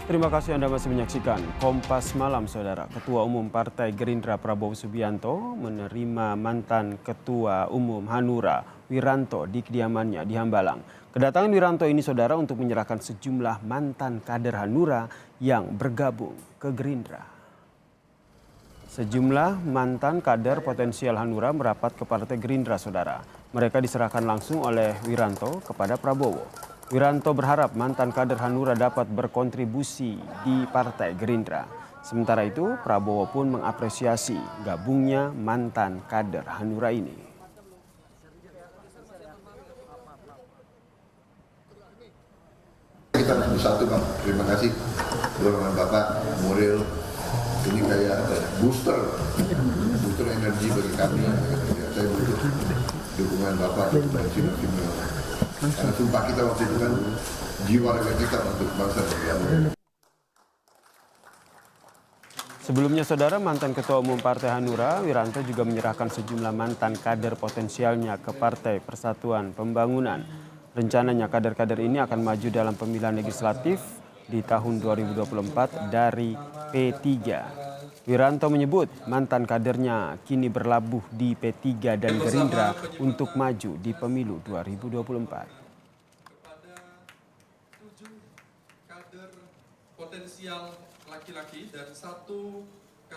Terima kasih Anda masih menyaksikan Kompas Malam, Saudara. Ketua Umum Partai Gerindra Prabowo Subianto menerima mantan Ketua Umum Hanura Wiranto di kediamannya di Hambalang. Kedatangan Wiranto ini, Saudara, untuk menyerahkan sejumlah mantan kader Hanura yang bergabung ke Gerindra. Sejumlah mantan kader potensial Hanura merapat ke Partai Gerindra, Saudara. Mereka diserahkan langsung oleh Wiranto kepada Prabowo. Wiranto berharap mantan kader Hanura dapat berkontribusi di Partai Gerindra. Sementara itu, Prabowo pun mengapresiasi gabungnya mantan kader Hanura ini. Kita bersatu, Bang. Terima kasih dorongan Bapak, moral ini kayak booster energi bagi kami. Saya butuh dukungan Bapak untuk maksimal. Karena sumpah kita waktu itu kan jiwa raga kita untuk bangsa dan negara. Sebelumnya, Saudara, mantan Ketua Umum Partai Hanura, Wiranto juga menyerahkan sejumlah mantan kader potensialnya ke Partai Persatuan Pembangunan. Rencananya kader-kader ini akan maju dalam pemilihan legislatif di tahun 2024 dari P3. Wiranto menyebut mantan kadernya kini berlabuh di P3 dan Gerindra untuk maju di pemilu 2024. Kepada 7 kader potensial laki-laki dan 1